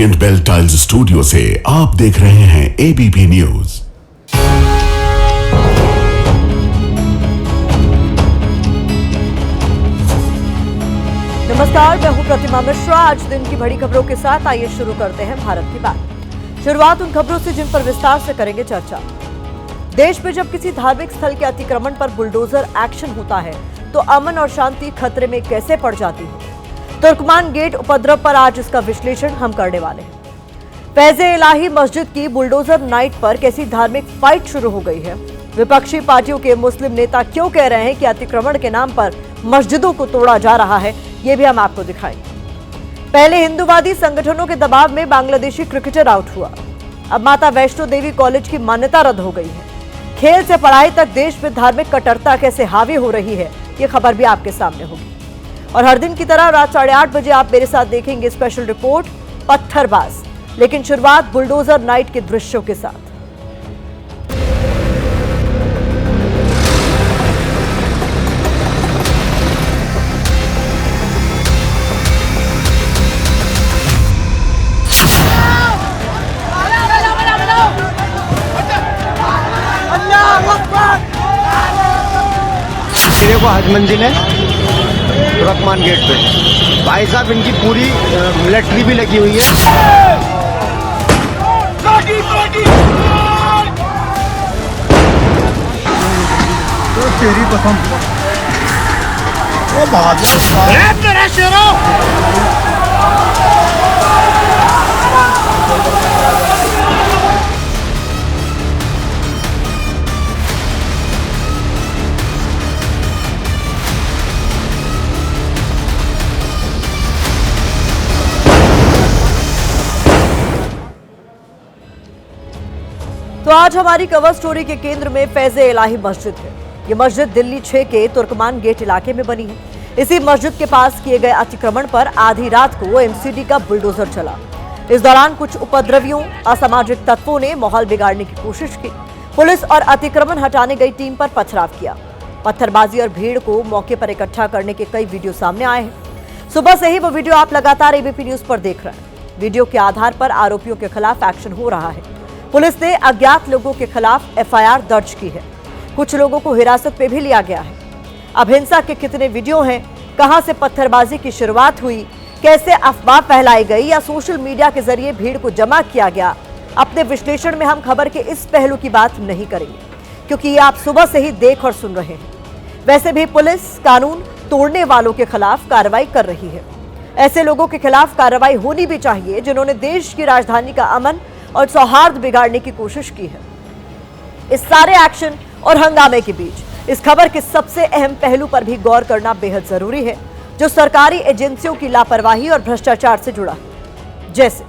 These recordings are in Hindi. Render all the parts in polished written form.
रेडियंट बेल टाइल्स स्टूडियो से आप देख रहे हैं एबीपी न्यूज। नमस्कार, मैं हूं प्रतिमा मिश्रा। आज दिन की बड़ी खबरों के साथ आइए शुरू करते हैं भारत की बात। शुरुआत उन खबरों से जिन पर विस्तार से करेंगे चर्चा। देश में जब किसी धार्मिक स्थल के अतिक्रमण पर बुलडोजर एक्शन होता है तो अमन और शांति खतरे में कैसे पड़ जाती है। तुर्कमान गेट उपद्रव पर आज इसका विश्लेषण हम करने वाले हैं। फैज़-ए-इलाही मस्जिद की बुलडोजर नाइट पर कैसी धार्मिक फाइट शुरू हो गई है। विपक्षी पार्टियों के मुस्लिम नेता क्यों कह रहे हैं कि अतिक्रमण के नाम पर मस्जिदों को तोड़ा जा रहा है, ये भी हम आपको दिखाएंगे। पहले हिंदूवादी संगठनों के दबाव में बांग्लादेशी क्रिकेटर आउट हुआ। अब माता वैष्णो देवी कॉलेज की मान्यता रद्द हो गई है। खेल से पढ़ाई तक देश में धार्मिक कट्टरता कैसे हावी हो रही है, ये खबर भी आपके सामने होगी। और हर दिन की तरह रात 8:30 बजे आप मेरे साथ देखेंगे स्पेशल रिपोर्ट पत्थरबाज। लेकिन शुरुआत बुलडोजर नाइट के दृश्यों के साथ। वो हज मंजिल है तुर्कमान गेट पे। भाई साहब, इनकी पूरी मिलिट्री भी लगी हुई है। तो तेरी कसम, वो तो आज हमारी कवर स्टोरी के केंद्र में फैज़-ए-इलाही मस्जिद है। ये मस्जिद दिल्ली 6 के तुर्कमान गेट इलाके में बनी है। इसी मस्जिद के पास किए गए अतिक्रमण पर आधी रात को एमसीडी का बुलडोजर चला। इस दौरान कुछ उपद्रवियों, असामाजिक तत्वों ने माहौल बिगाड़ने की कोशिश की। पुलिस और अतिक्रमण हटाने गई टीम पर पथराव किया। पत्थरबाजी और भीड़ को मौके पर इकट्ठा करने के कई वीडियो सामने आए हैं। सुबह से ही वो वीडियो आप लगातार एबीपी न्यूज पर देख रहे हैं। वीडियो के आधार पर आरोपियों के खिलाफ एक्शन हो रहा है। पुलिस ने अज्ञात लोगों के खिलाफ एफआईआर दर्ज की है। कुछ लोगों को हिरासत में भी लिया गया है। अब हिंसा के कितने वीडियो हैं, कहां से पत्थरबाजी की शुरुआत हुई, कैसे अफवाह फैलाई गई या सोशल मीडिया के जरिए भीड़ को जमा किया गया, अपने विश्लेषण में हम खबर के इस पहलू की बात नहीं करेंगे, क्योंकि ये आप सुबह से ही देख और सुन रहे हैं। वैसे भी पुलिस कानून तोड़ने वालों के खिलाफ कार्रवाई कर रही है। ऐसे लोगों के खिलाफ कार्रवाई होनी भी चाहिए जिन्होंने देश की राजधानी का अमन और सौहार्द बिगाड़ने की कोशिश की है। इस सारे एक्शन और हंगामे के बीच इस खबर के सबसे अहम पहलू पर भी गौर करना बेहद जरूरी है, जो सरकारी एजेंसियों की लापरवाही और भ्रष्टाचार से जुड़ा है। जैसे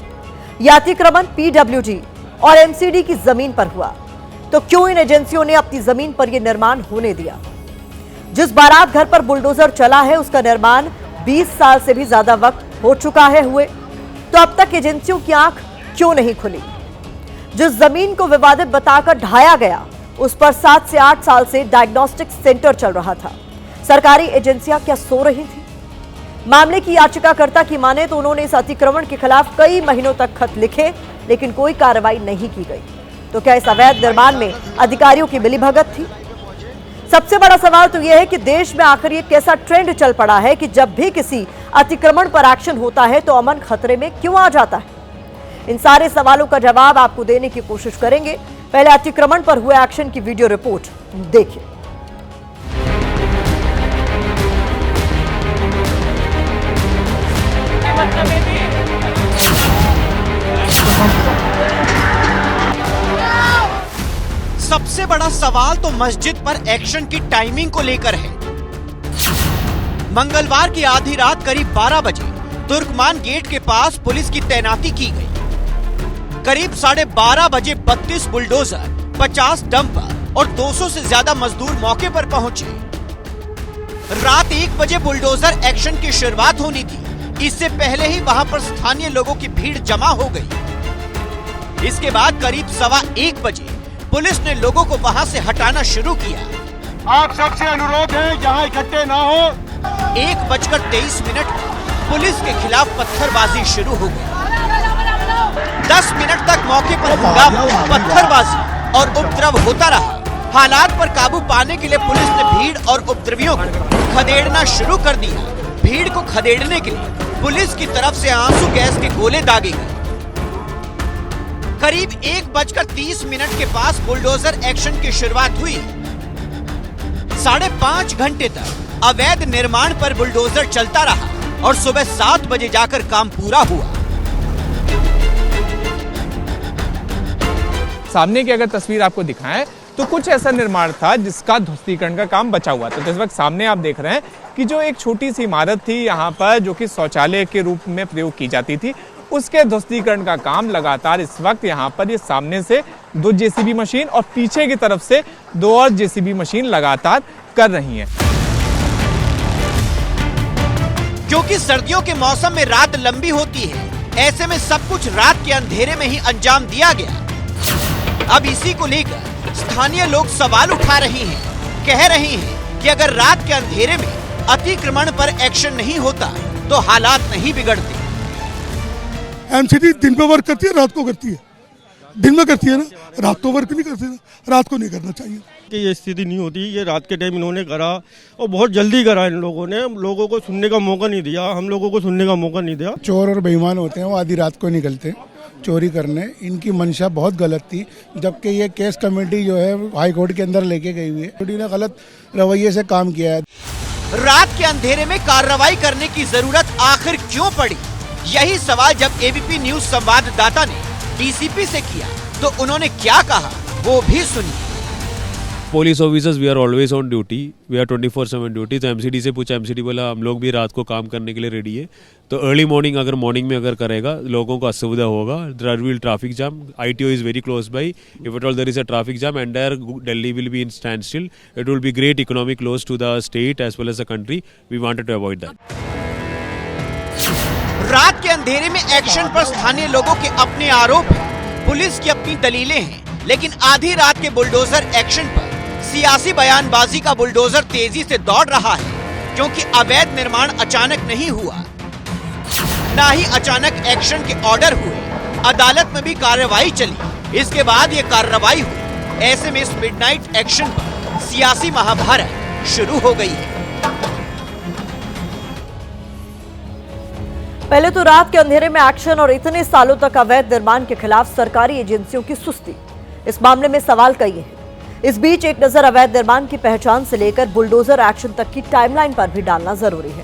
यह अतिक्रमण पीडब्ल्यूडी और एमसीडी की जमीन पर हुआ, तो क्यों इन एजेंसियों ने अपनी जमीन पर यह निर्माण होने दिया। जिस बारात घर पर बुलडोजर चला है उसका निर्माण 20 साल से भी ज्यादा वक्त हो चुका है हुए, तो अब तक एजेंसियों की आंख क्यों नहीं खुली। जिस जमीन को विवादित बताकर ढाया गया उस पर 7 से 8 साल से डायग्नोस्टिक सेंटर चल रहा था। सरकारी एजेंसियां क्या सो रही थी। मामले की याचिकाकर्ता की माने तो उन्होंने इस अतिक्रमण के खिलाफ कई महीनों तक खत लिखे, लेकिन कोई कार्रवाई नहीं की गई। तो क्या इस अवैध निर्माण में अधिकारियों की मिलीभगत थी। सबसे बड़ा सवाल तो यह है कि देश में आखिर ये कैसा ट्रेंड चल पड़ा है कि जब भी किसी अतिक्रमण पर एक्शन होता है तो अमन खतरे में क्यों आ जाता है। इन सारे सवालों का जवाब आपको देने की कोशिश करेंगे। पहले अतिक्रमण पर हुए एक्शन की वीडियो रिपोर्ट देखिए। सबसे बड़ा सवाल तो मस्जिद पर एक्शन की टाइमिंग को लेकर है। मंगलवार की आधी रात करीब 12 बजे तुर्कमान गेट के पास पुलिस की तैनाती की गई। करीब 12:30 बजे 32 बुलडोजर, 50 डंपर और 200 से ज्यादा मजदूर मौके पर पहुंचे। रात 1 बजे बुलडोजर एक्शन की शुरुआत होनी थी। इससे पहले ही वहां पर स्थानीय लोगों की भीड़ जमा हो गई। इसके बाद करीब 1:15 बजे पुलिस ने लोगों को वहां से हटाना शुरू किया। आप सबसे अनुरोध है यहाँ इकट्ठे ना हो। 1:23 पुलिस के खिलाफ पत्थरबाजी शुरू हो गई। 10 मिनट तक मौके पर हंगामा, पत्थरबाजी और उपद्रव होता रहा। हालात पर काबू पाने के लिए पुलिस ने भीड़ और उपद्रवियों को खदेड़ना शुरू कर दिया। भीड़ को खदेड़ने के लिए पुलिस की तरफ से आंसू गैस के गोले दागे गए। करीब 1:30 के पास बुलडोजर एक्शन की शुरुआत हुई। 5.5 घंटे तक अवैध निर्माण पर बुलडोजर चलता रहा और सुबह 7 बजे जाकर काम पूरा हुआ। सामने की अगर तस्वीर आपको दिखाएं तो कुछ ऐसा निर्माण था जिसका ध्वस्तीकरण का काम बचा हुआ था। तो इस वक्त सामने आप देख रहे हैं कि जो एक छोटी सी इमारत थी यहाँ पर, जो कि शौचालय के रूप में प्रयोग की जाती थी, उसके ध्वस्तीकरण का काम लगातार इस वक्त यहाँ पर ये सामने से 2 जेसीबी मशीन और पीछे की तरफ से 2 और जेसीबी मशीन लगातार कर रही हैं। क्योंकि सर्दियों के मौसम में रात लंबी होती है, ऐसे में सब कुछ रात के अंधेरे में ही अंजाम दिया गया। अब इसी को लेकर स्थानीय लोग सवाल उठा रहे हैं, कह रहे हैं कि अगर रात के अंधेरे में अतिक्रमण पर एक्शन नहीं होता तो हालात नहीं बिगड़ते। एमसीडी दिन में वर्क करती है, रात को करती है। दिन में करती है ना, रात को वर्क नहीं करती ना, रात को नहीं करना चाहिए। कि ये स्थिति नहीं होती, ये रात के टाइम इन्होंने करा और बहुत जल्दी करा। इन लोगों ने लोगों को सुनने का मौका नहीं दिया, हम लोगों को सुनने का मौका नहीं दिया। चोर और बेईमान होते हैं, वो आधी रात को निकलते चोरी करने। इनकी मंशा बहुत गलत थी, जबकि ये केस कमेटी जो है हाई कोर्ट के अंदर लेके गई हुई है। कमेटी ने गलत रवैये से काम किया है। रात के अंधेरे में कार्रवाई करने की जरूरत आखिर क्यों पड़ी? यही सवाल जब एबीपी न्यूज संवाददाता ने डीसीपी से किया तो उन्होंने क्या कहा, वो भी सुनिए। Police officers we are always on duty, we are 24/7 duty. तो एमसीडी से पूछा, एमसीडी बोला हम लोग भी रात को काम करने के लिए रेडी है। तो अर्ली मॉर्निंग अगर मॉर्निंग में अगर करेगा लोगों को असुविधा होगा। There will traffic jam, ITO is very close by. If at all there is a traffic jam, entire Delhi will be in standstill. It will be great economic loss to the state as well as the country. We wanted to avoid that. रात के अंधेरे में एक्शन पर स्थानीय लोगों के अपने आरोप हैं, पुलिस की अपनी दलीलें हैं, लेकिन आधी रात के बुलडोजर एक्शन पर सियासी बयानबाजी का बुलडोजर तेजी से दौड़ रहा है, क्योंकि अवैध निर्माण अचानक नहीं हुआ, ना ही अचानक एक्शन के ऑर्डर हुए। अदालत में भी कार्रवाई चली, इसके बाद ये कार्रवाई हुई। ऐसे में इस मिडनाइट एक्शन पर सियासी महाभारत शुरू हो गई है। पहले तो रात के अंधेरे में एक्शन और इतने सालों तक अवैध निर्माण के खिलाफ सरकारी एजेंसियों की सुस्ती, इस मामले में सवाल कई हैं। इस बीच एक नजर अवैध निर्माण की पहचान से लेकर बुलडोजर एक्शन तक की टाइमलाइन पर भी डालना जरूरी है,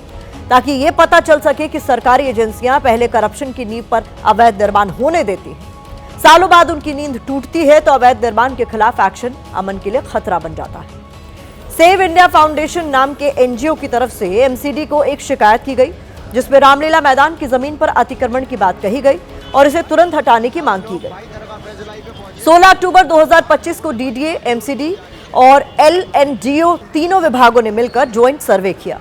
ताकि ये पता चल सके कि सरकारी एजेंसियां पहले करप्शन की नींव पर अवैध निर्माण होने देती हैं, सालों बाद उनकी नींद टूटती है तो अवैध निर्माण के खिलाफ एक्शन अमन के लिए खतरा बन जाता है। सेव इंडिया फाउंडेशन नाम के NGO की तरफ से MCD को एक शिकायत की गई, जिसमें रामलीला मैदान की जमीन पर अतिक्रमण की बात कही गई और इसे तुरंत हटाने की मांग की गई। 16 अक्टूबर 2025 को DDA, MCD और LNDO तीनों विभागों ने मिलकर ज्वाइंट सर्वे किया।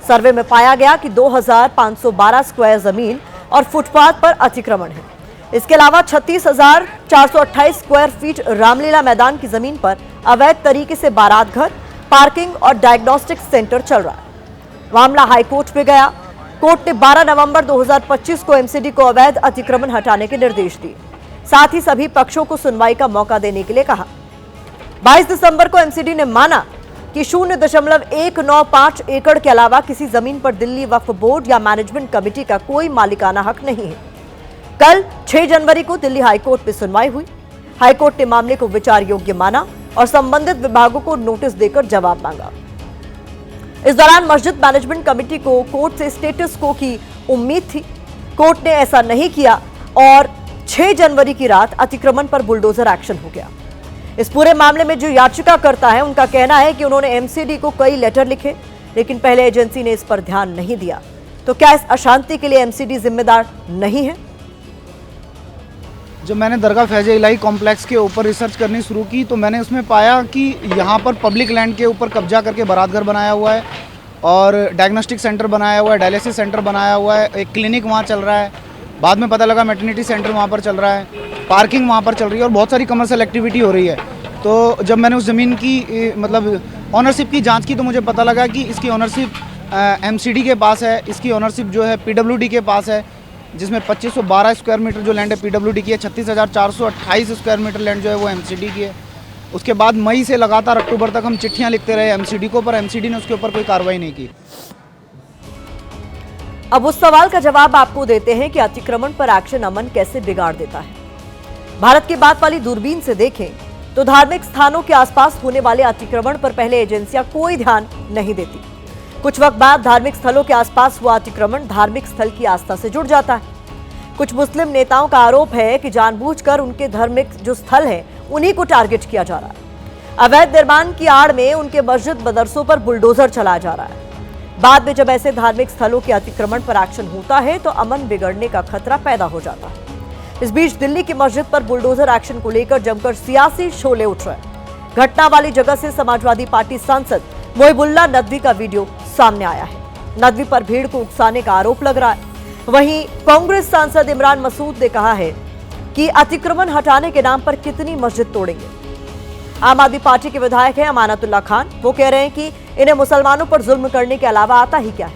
सर्वे में पाया गया कि 2512 स्क्वायर जमीन और फुटपाथ पर अतिक्रमण है। इसके अलावा 36,428 स्क्वायर फीट रामलीला मैदान की जमीन पर अवैध तरीके से बारात घर, पार्किंग और डायग्नोस्टिक सेंटर चल रहा है। मामला हाईकोर्ट में गया। कोर्ट ने 12 नवंबर 2025 को MCD को अवैध अतिक्रमण हटाने के निर्देश दिए, साथ ही सभी पक्षों को सुनवाई का मौका देने के लिए कहा। 22 दिसंबर को MCD ने माना कि 0.195 एकड़ के अलावा किसी जमीन पर दिल्ली वक्फ बोर्ड या मैनेजमेंट कमेटी का कोई मालिकाना हक नहीं है। कल 6 जनवरी को दिल्ली हाईकोर्ट में सुनवाई हुई। हाईकोर्ट ने मामले को विचार योग्य माना और संबंधित विभागों को नोटिस देकर जवाब मांगा। इस दौरान मस्जिद मैनेजमेंट कमेटी को कोर्ट से स्टेटस को की उम्मीद थी। कोर्ट ने ऐसा नहीं किया और 6 जनवरी की रात अतिक्रमण पर बुलडोजर एक्शन हो गया। इस पूरे मामले में जो याचिका करता है, उनका कहना है कि उन्होंने MCD को कई लेटर लिखे, लेकिन पहले एजेंसी ने इस पर ध्यान नहीं दिया। तो क्या इस अशांति के लिए MCD जिम्मेदार नहीं है? जब मैंने दरगाह फैज़े इलाही कॉम्प्लेक्स के ऊपर रिसर्च करनी शुरू की तो मैंने उसमें पाया कि यहाँ पर पब्लिक लैंड के ऊपर कब्जा करके बारात घर बनाया हुआ है और डायग्नोस्टिक सेंटर बनाया हुआ है, डायलिसिस सेंटर बनाया हुआ है, एक क्लिनिक वहाँ चल रहा है। बाद में पता लगा मैटरनिटी सेंटर वहाँ पर चल रहा है, पार्किंग वहाँ पर चल रही है और बहुत सारी कमर्शियल एक्टिविटी हो रही है। तो जब मैंने उस ज़मीन की मतलब ऑनरशिप की जाँच की तो मुझे पता लगा कि इसकी ऑनरशिप MCD के पास है, इसकी ऑनरशिप जो है PWD के पास है जिसमें 2512 स्क्वायर मीटर जो लैंड है पीडब्ल्यूडी की है, 36,428 स्क्वायर मीटर लैंड जो है वो एमसीडी की है। उसके बाद मई से लगातार अक्टूबर तक हम चिट्ठियां लिखते रहे एमसीडी को, पर एमसीडी ने उसके ऊपर कोई कार्रवाई नहीं की। अब उस सवाल का जवाब आपको देते हैं कि अतिक्रमण पर एक्शन अमन कैसे बिगाड़ देता है। भारत की बात वाली दूरबीन से देखें तो धार्मिक स्थानों के आसपास होने वाले अतिक्रमण पर पहले एजेंसियां कोई ध्यान नहीं देती। कुछ वक्त बाद धार्मिक स्थलों के आसपास हुआ अतिक्रमण धार्मिक स्थल की आस्था से जुड़ जाता है। कुछ मुस्लिम नेताओं का आरोप है कि जानबूझकर उनके धार्मिक जो स्थल है उन्हीं को टारगेट किया जा रहा है। अवैध निर्माण की आड़ में उनके मस्जिद मदरसों पर बुलडोजर चलाया जा रहा है। बाद में जब ऐसे धार्मिक स्थलों के अतिक्रमण पर एक्शन होता है तो अमन बिगड़ने का खतरा पैदा हो जाता है। इस बीच दिल्ली की मस्जिद पर बुलडोजर एक्शन को लेकर जमकर सियासी शोले उठ रहे हैं। घटना वाली जगह से समाजवादी पार्टी सांसद मोहिबुल्लाह नदवी का वीडियो सामने आया है। नदवी पर भीड़ को उकसाने का आरोप लग रहा है। वहीं कांग्रेस सांसद इमरान मसूद ने कहा है कि अतिक्रमण हटाने के नाम पर कितनी मस्जिद तोड़ेंगे। आम आदमी पार्टी के विधायक हैं अमानतुल्लाह खान, वो कह रहे हैं कि इन्हें मुसलमानों पर जुल्म करने के अलावा आता ही क्या है।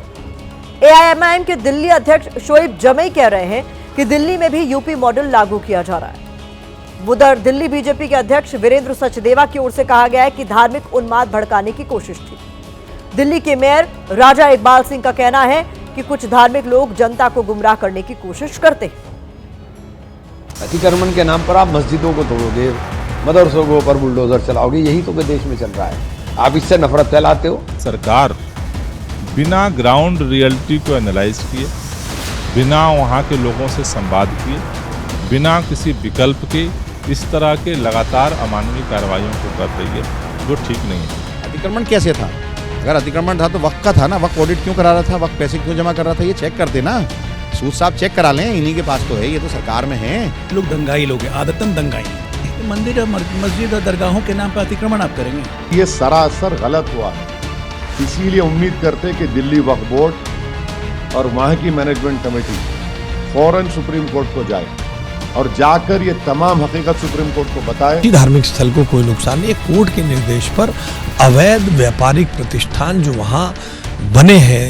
एआईएमआईएम के दिल्ली अध्यक्ष शोएब जमई कह रहे हैं कि दिल्ली में भी यूपी मॉडल लागू किया जा रहा है। उधर दिल्ली बीजेपी के अध्यक्ष वीरेंद्र सचदेवा की ओर से कहा गया है कि धार्मिक उन्माद भड़काने की कोशिश थी। दिल्ली के मेयर राजा इकबाल सिंह का कहना है कि कुछ धार्मिक लोग जनता को गुमराह करने की कोशिश करते हैं। अतिक्रमण के नाम पर आप मस्जिदों को तोड़ोगे, मदरसों के ऊपर बुलडोजर चलाओगे, यही तो देश में चल रहा है। आप इससे नफरत फैलाते हो। सरकार बिना ग्राउंड रियलिटी को एनालाइज किए, बिना वहाँ के लोगों से संवाद किए, बिना किसी विकल्प के इस तरह के लगातार अमानवीय कार्रवाइयों को कर रही है, जो ठीक नहीं है। अतिक्रमण कैसे था? अगर अतिक्रमण था तो वक्त का था ना, वक्त ऑडिट क्यों करा रहा था, वक्त पैसे क्यों जमा कर रहा था, ये चेक करते ना। सूद साहब चेक करा लें, इन्हीं के पास तो है, ये तो सरकार में है। लोग दंगाई लोग हैं, आदतन दंगाई। मंदिर मस्जिद और दरगाहों के नाम पर अतिक्रमण आप करेंगे, ये सरासर गलत हुआ है। इसीलिए उम्मीद करते कि दिल्ली वक्फ बोर्ड और वहाँ की मैनेजमेंट कमेटी फौरन सुप्रीम कोर्ट को जाए और जाकर ये तमाम हकीकत सुप्रीम कोर्ट को बताए। धार्मिक स्थल को कोई नुकसान नहीं, कोर्ट के निर्देश पर अवैध व्यापारिक प्रतिष्ठान जो वहाँ बने हैं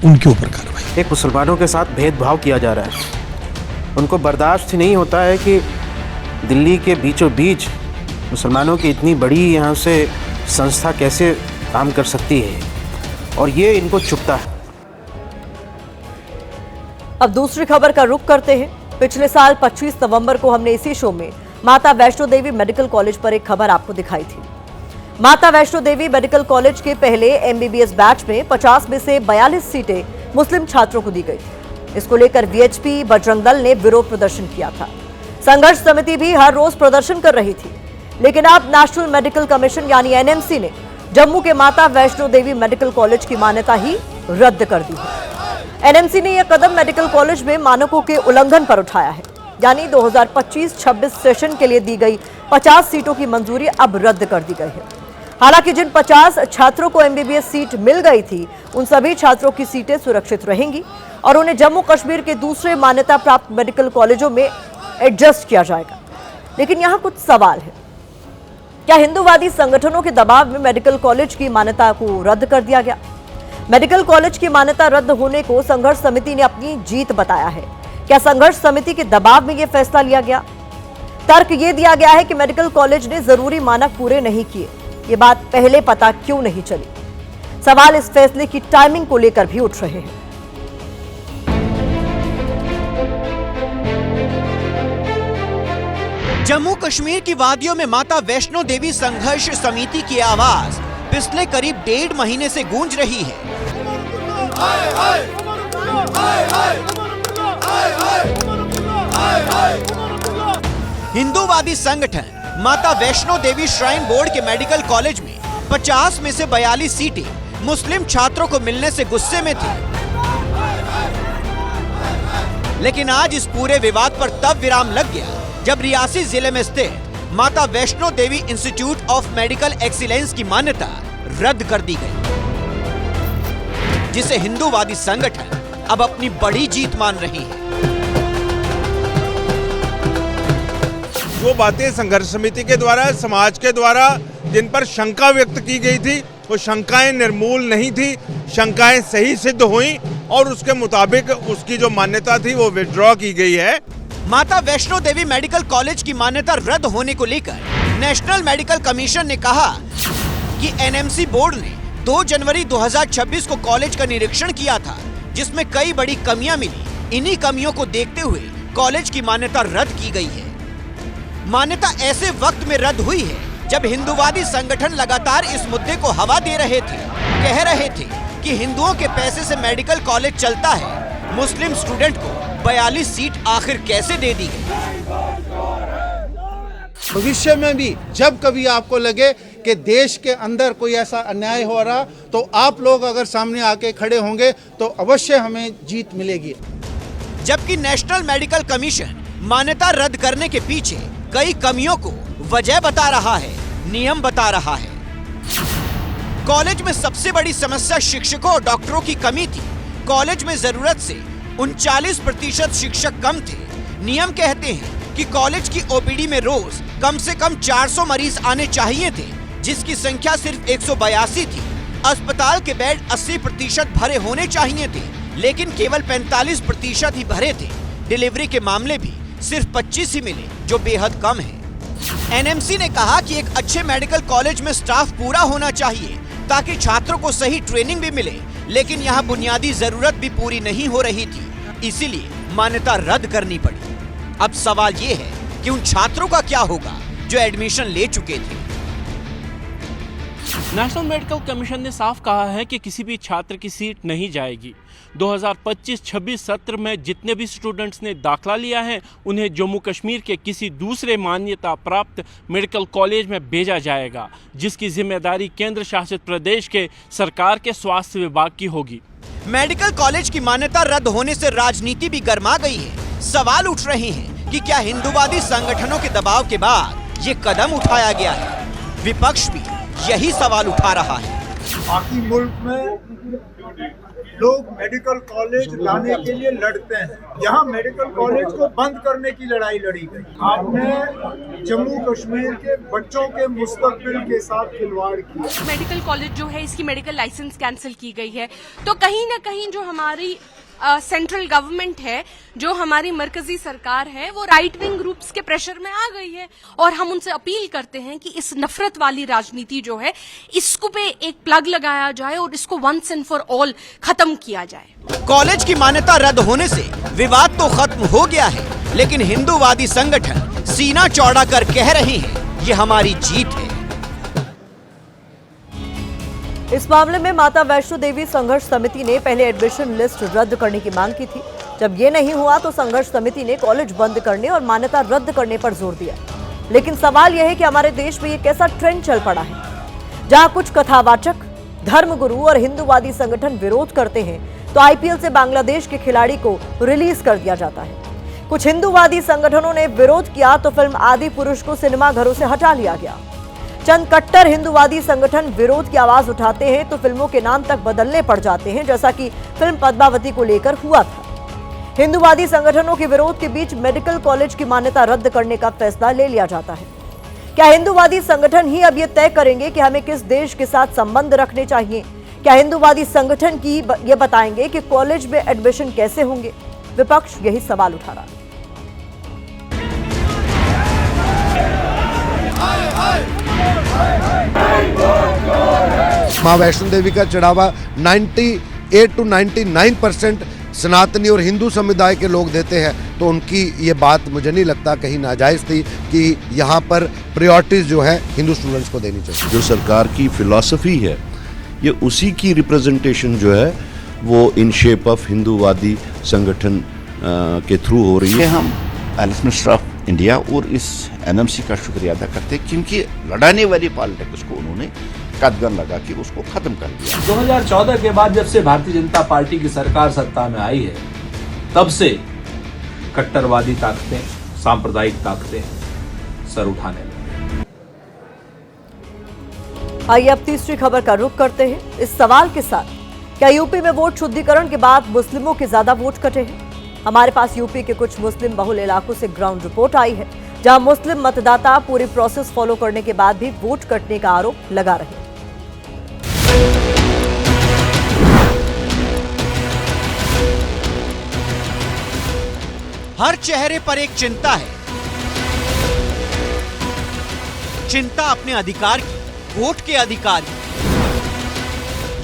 उनके ऊपर कार्रवाई। एक मुसलमानों के साथ भेदभाव किया जा रहा है। उनको बर्दाश्त नहीं होता है कि दिल्ली के बीचों बीच मुसलमानों की इतनी बड़ी यहाँ से संस्था कैसे काम कर सकती है, और ये इनको चुभता है। अब दूसरी खबर का रुख करते हैं। पिछले साल 25 नवंबर को हमने इसी शो में माता वैष्णो देवी मेडिकल कॉलेज पर एक खबर आपको दिखाई थी। माता वैष्णो देवी मेडिकल कॉलेज के पहले एमबीबीएस बैच में 50 में से 42 सीटें मुस्लिम छात्रों को दी गई थी। इसको लेकर वीएचपी बजरंग दल ने विरोध प्रदर्शन किया था। संघर्ष समिति भी हर रोज प्रदर्शन कर रही थी, लेकिन अब नेशनल मेडिकल कमीशन यानी एनएमसी ने जम्मू के माता वैष्णो देवी मेडिकल कॉलेज की मान्यता ही रद्द कर दी है। एनएमसी ने यह कदम मेडिकल कॉलेज में मानकों के उल्लंघन पर उठाया है, यानी 2025-26 सेशन के लिए दी गई 50 सीटों की मंजूरी अब रद्द कर दी गई है। हालांकि जिन 50 छात्रों को एमबीबीएस सीट मिल गई थी, उन सभी छात्रों की सीटें सुरक्षित रहेंगी और उन्हें जम्मू कश्मीर के दूसरे मान्यता प्राप्त मेडिकल कॉलेजों में एडजस्ट किया जाएगा। लेकिन यहाँ कुछ सवाल है। क्या हिंदूवादी संगठनों के दबाव में मेडिकल कॉलेज की मान्यता को रद्द कर दिया गया? मेडिकल कॉलेज की मान्यता रद्द होने को संघर्ष समिति ने अपनी जीत बताया है। क्या संघर्ष समिति के दबाव में यह फैसला लिया गया? तर्क ये दिया गया है कि मेडिकल कॉलेज ने जरूरी मानक पूरे नहीं किए। ये बात पहले पता क्यों नहीं चली? सवाल इस फैसले की टाइमिंग को लेकर भी उठ रहे हैं। जम्मू कश्मीर की वादियों में माता वैष्णो देवी संघर्ष समिति की आवाज पिछले करीब 1.5 महीने से गूंज रही है। हिंदूवादी संगठन माता वैष्णो देवी श्राइन बोर्ड के मेडिकल कॉलेज में 50 में से 42 सीटें मुस्लिम छात्रों को मिलने से गुस्से में थी। लेकिन आज इस पूरे विवाद पर तब विराम लग गया जब रियासी जिले में स्थित माता Vaishno Devi institute of medical excellence की मान्यता रद्द कर दी गई, जिसे हिंदूवादी संगठन अब अपनी बड़ी जीत मान रही है। जो बातें संघर्ष समिति के द्वारा, समाज के द्वारा जिन पर शंका व्यक्त की गई थी, वो शंकाएं निर्मूल नहीं थी, शंकाएं सही सिद्ध हुई और उसके मुताबिक उसकी जो मान्यता थी वो विथड्रॉ की गई है। माता वैष्णो देवी मेडिकल कॉलेज की मान्यता रद्द होने को लेकर नेशनल मेडिकल कमीशन ने कहा कि एनएमसी बोर्ड ने 2 जनवरी 2026 को कॉलेज का निरीक्षण किया था, जिसमें कई बड़ी कमियां मिली। इन्हीं कमियों को देखते हुए कॉलेज की मान्यता रद्द की गई है। मान्यता ऐसे वक्त में रद्द हुई है जब हिंदूवादी संगठन लगातार इस मुद्दे को हवा दे रहे थे। कह रहे थे कि हिंदुओं के पैसे से मेडिकल कॉलेज चलता है, मुस्लिम स्टूडेंट को 42 सीट आखिर कैसे दे दी गई। भविष्य में भी जब कभी आपको लगे कि देश के अंदर कोई ऐसा अन्याय हो रहा, तो आप लोग अगर सामने आके खड़े होंगे तो अवश्य हमें जीत मिलेगी। जबकि नेशनल मेडिकल कमीशन मान्यता रद्द करने के पीछे कई कमियों को वजह बता रहा है, नियम बता रहा है। कॉलेज में सबसे बड़ी समस्या शिक्षकों और डॉक्टरों की कमी थी। कॉलेज में जरूरत से 39% शिक्षक कम थे। नियम कहते हैं कि कॉलेज की ओपीडी में रोज कम से कम 400 मरीज आने चाहिए थे, जिसकी संख्या सिर्फ 182 थी। अस्पताल के बेड 80% भरे होने चाहिए थे, लेकिन केवल 45% ही भरे थे। डिलीवरी के मामले भी सिर्फ 25 ही मिले, जो बेहद कम है। एनएमसी ने कहा कि एक अच्छे मेडिकल कॉलेज में स्टाफ पूरा होना चाहिए ताकि छात्रों को सही ट्रेनिंग भी मिले, लेकिन यहाँ बुनियादी जरूरत भी पूरी नहीं हो रही थी, इसीलिए मान्यता रद्द करनी पड़ी। अब सवाल ये है कि उन छात्रों का क्या होगा जो एडमिशन ले चुके थे। नेशनल मेडिकल कमीशन ने साफ कहा है कि किसी भी छात्र की सीट नहीं जाएगी। 2025-26 सत्र में जितने भी स्टूडेंट्स ने दाखिला लिया है, उन्हें जम्मू कश्मीर के किसी दूसरे मान्यता प्राप्त मेडिकल कॉलेज में भेजा जाएगा, जिसकी जिम्मेदारी केंद्र शासित प्रदेश के सरकार के स्वास्थ्य विभाग की होगी। मेडिकल कॉलेज की मान्यता रद्द होने से राजनीति भी गर्मा गई है। सवाल उठ रहे हैं कि क्या हिंदूवादी संगठनों के दबाव के बाद ये कदम उठाया गया है। विपक्ष भी यही सवाल उठा रहा है। बाकी मुल्क में लोग मेडिकल कॉलेज लाने के लिए लड़ते हैं, यहाँ मेडिकल कॉलेज को बंद करने की लड़ाई लड़ी गई। आपने जम्मू कश्मीर के बच्चों के मुस्तकबिल के साथ खिलवाड़ किया। मेडिकल कॉलेज जो है, इसकी मेडिकल लाइसेंस कैंसिल की गई है, तो कहीं ना कहीं जो हमारी सेंट्रल गवर्नमेंट है, जो हमारी मरकजी सरकार है, वो राइट विंग ग्रुप्स के प्रेशर में आ गई है। और हम उनसे अपील करते हैं कि इस नफरत वाली राजनीति जो है, इसको पे एक प्लग लगाया जाए और इसको वंस एंड फॉर ऑल खत्म किया जाए। कॉलेज की मान्यता रद्द होने से विवाद तो खत्म हो गया है, लेकिन हिंदूवादी संगठन सीना चौड़ा कर कह रहे हैं, ये हमारी जीत है। इस मामले में माता वैष्णो देवी संघर्ष समिति ने पहले एडमिशन लिस्ट रद्द करने की मांग की थी। जब ये नहीं हुआ तो संघर्ष समिति ने कॉलेज बंद करने और मान्यता रद्द करने पर जोर दिया। लेकिन सवाल यह है कि हमारे देश में ये कैसा ट्रेंड चल पड़ा है, जहां कुछ कथावाचक, धर्मगुरु और हिंदूवादी संगठन विरोध करते हैं तो आईपीएल से बांग्लादेश के खिलाड़ी को रिलीज कर दिया जाता है। कुछ हिंदूवादी संगठनों ने विरोध किया तो फिल्म आदि पुरुष को सिनेमाघरों से हटा लिया गया। चंद कट्टर हिंदूवादी संगठन विरोध की आवाज उठाते हैं तो फिल्मों के नाम तक बदलने पड़ जाते हैं, जैसा कि फिल्म पद्मावती को लेकर हुआ था। हिंदूवादी संगठनों के विरोध के बीच मेडिकल कॉलेज की मान्यता रद्द करने का फैसला ले लिया जाता है। क्या हिंदूवादी संगठन ही अब ये तय करेंगे कि हमें किस देश के साथ संबंध रखने चाहिए? क्या हिंदूवादी संगठन की ये बताएंगे कि कॉलेज में एडमिशन कैसे होंगे? विपक्ष यही सवाल उठा रहा है। माँ वैष्णो देवी का चढ़ावा 98 to 99% सनातनी और हिंदू समुदाय के लोग देते हैं, तो उनकी ये बात मुझे नहीं लगता कहीं नाजायज़ थी कि यहाँ पर प्रायोरिटीज जो है हिंदू स्टूडेंट्स को देनी चाहिए। जो सरकार की फिलॉसफी है, ये उसी की रिप्रेजेंटेशन जो है वो इन शेप ऑफ हिंदूवादी संगठन के थ्रू हो रही है। हम पैलेस मिनिस्टर ऑफ इंडिया और इस एनएमसी का शुक्रिया अदा करते हैं, क्योंकि लड़ाने वाली पॉलिटिक्स को उन्होंने कदगन लगा के उसको खत्म कर दिया। 2014 के बाद जब से भारतीय जनता पार्टी की सरकार सत्ता में आई है, तब से कट्टरवादी ताकतें, सांप्रदायिक ताकतें सर उठाने लगी। आइए अब तीसरी खबर का रुख करते हैं इस सवाल के साथ, क्या यूपी में वोट शुद्धिकरण के बाद मुस्लिमों के ज्यादा वोट कटे हैं? हमारे पास यूपी के कुछ मुस्लिम बहुल इलाकों से ग्राउंड रिपोर्ट आई है, जहां मुस्लिम मतदाता पूरी प्रोसेस फॉलो करने के बाद भी वोट कटने का आरोप लगा रहे हैं। हर चेहरे पर एक चिंता है, चिंता अपने अधिकार की, वोट के अधिकार की।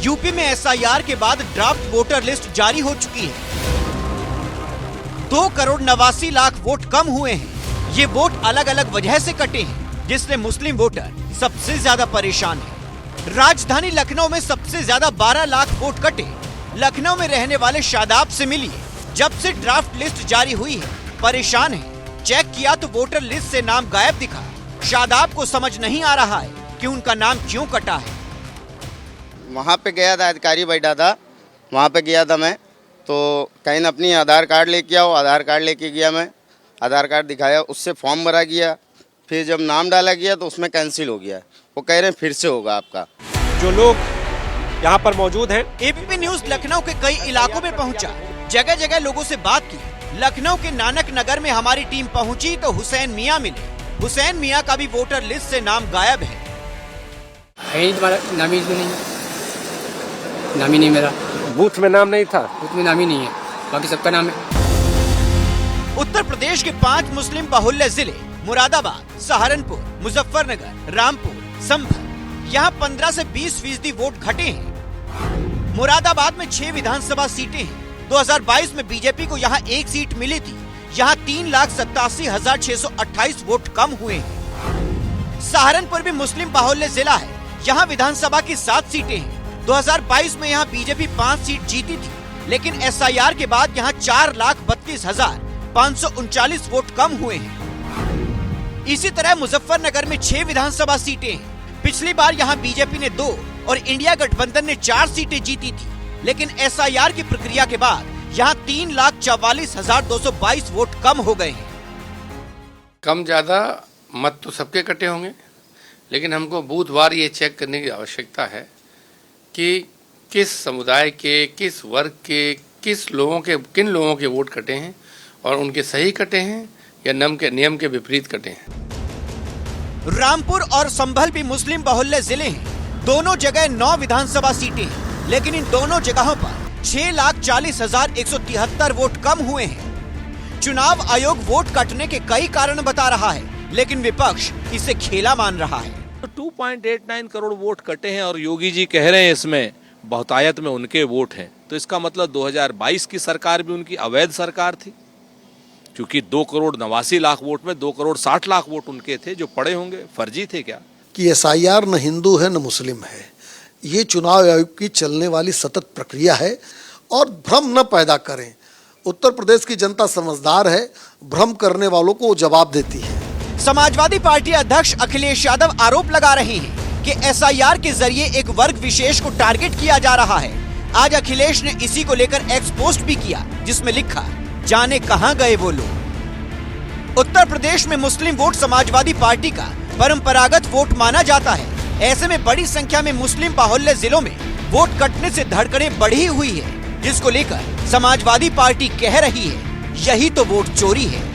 यूपी में एसआईआर के बाद ड्राफ्ट वोटर लिस्ट जारी हो चुकी है। 2,89,00,000 वोट कम हुए हैं। ये वोट अलग अलग वजह से कटे हैं, जिससे मुस्लिम वोटर सबसे ज्यादा परेशान है। राजधानी लखनऊ में सबसे ज्यादा 12 लाख वोट कटे। लखनऊ में रहने वाले शादाब से मिलिए। जब से ड्राफ्ट लिस्ट जारी हुई है परेशान है। चेक किया तो वोटर लिस्ट से नाम गायब दिखा। शादाब को समझ नहीं आ रहा है कि उनका नाम क्यों कटा है। वहाँ पे गया था, अधिकारी बैठा था, वहाँ पे गया था मैं, तो कहीं अपनी आधार कार्ड लेके आओ, आधार कार्ड लेके गया मैं, आधार कार्ड दिखाया, उससे फॉर्म भरा गया, फिर जब नाम डाला गया तो उसमें कैंसिल हो गया। वो कह रहे हैं फिर से होगा आपका। जो लोग यहाँ पर मौजूद हैं, एबीपी न्यूज लखनऊ के कई इलाकों में पहुँचा, जगह जगह लोगों से बात की। लखनऊ के नानक नगर में हमारी टीम पहुँची तो हुसैन मियाँ मिले। हुसैन मियाँ का भी वोटर लिस्ट से नाम गायब है। तुम्हारा नाम ही नहीं, नाम ही नहीं मेरा। बूथ में नाम नहीं था, बूथ में नाम ही नहीं है, बाकी सबका नाम है। उत्तर प्रदेश के 5 मुस्लिम बाहुल्य जिले मुरादाबाद, सहारनपुर, मुजफ्फरनगर, रामपुर, संभल, यहाँ 15 से 20% वोट घटे हैं। मुरादाबाद में 6 विधानसभा सीटें हैं। 2022 में बीजेपी को यहाँ 1 सीट मिली थी। यहाँ 3,87,628 वोट कम हुए हैं। सहारनपुर भी मुस्लिम बाहुल्य जिला है। यहाँ विधानसभा की 7 सीटें हैं। 2022 में यहाँ बीजेपी 5 सीट जीती थी, लेकिन एसआईआर के बाद यहाँ 4,32,539 वोट कम हुए हैं। इसी तरह मुजफ्फरनगर में 6 विधानसभा सीटें हैं। पिछली बार यहाँ बीजेपी ने 2 और इंडिया गठबंधन ने 4 सीटें जीती थी, लेकिन एसआईआर की प्रक्रिया के बाद यहाँ 3,44,222 वोट कम हो गए हैं। कम ज्यादा मत तो सबके कटे होंगे, लेकिन हमको बूथवार ये चेक करने की आवश्यकता है कि किस समुदाय के, किस वर्ग के, किन लोगों के वोट कटे हैं और उनके सही कटे हैं या नियम के विपरीत कटे हैं। रामपुर और संभल भी मुस्लिम बाहुल्य जिले हैं। दोनों जगह 9 विधानसभा सीटें हैं, लेकिन इन दोनों जगहों पर 6,40,173 वोट कम हुए हैं। चुनाव आयोग वोट कटने के कई कारण बता रहा है, लेकिन विपक्ष इसे खेला मान रहा है। 2.89 करोड़ वोट कटे हैं और योगी जी कह रहे हैं इसमें बहुतायत में उनके वोट हैं, तो इसका मतलब 2022 की सरकार भी उनकी अवैध सरकार थी, क्योंकि 2,89,00,000 वोट में 2,60,00,000 वोट उनके थे जो पड़े होंगे। फर्जी थे क्या? कि एसआईआर न हिंदू है न मुस्लिम है। ये चुनाव आयोग की चलने वाली सतत प्रक्रिया है और भ्रम न पैदा करें। उत्तर प्रदेश की जनता समझदार है, भ्रम करने वालों को वो जवाब देती है। समाजवादी पार्टी अध्यक्ष अखिलेश यादव आरोप लगा रहे हैं कि एसआईआर के जरिए एक वर्ग विशेष को टारगेट किया जा रहा है। आज अखिलेश ने इसी को लेकर एक्स पोस्ट भी किया, जिसमें लिखा, जाने कहां गए वो लोग। उत्तर प्रदेश में मुस्लिम वोट समाजवादी पार्टी का परंपरागत वोट माना जाता है। ऐसे में बड़ी संख्या में मुस्लिम बाहुल्य जिलों में वोट कटने से धड़कनें बढ़ी हुई है, जिसको लेकर समाजवादी पार्टी कह रही है, यही तो वोट चोरी है।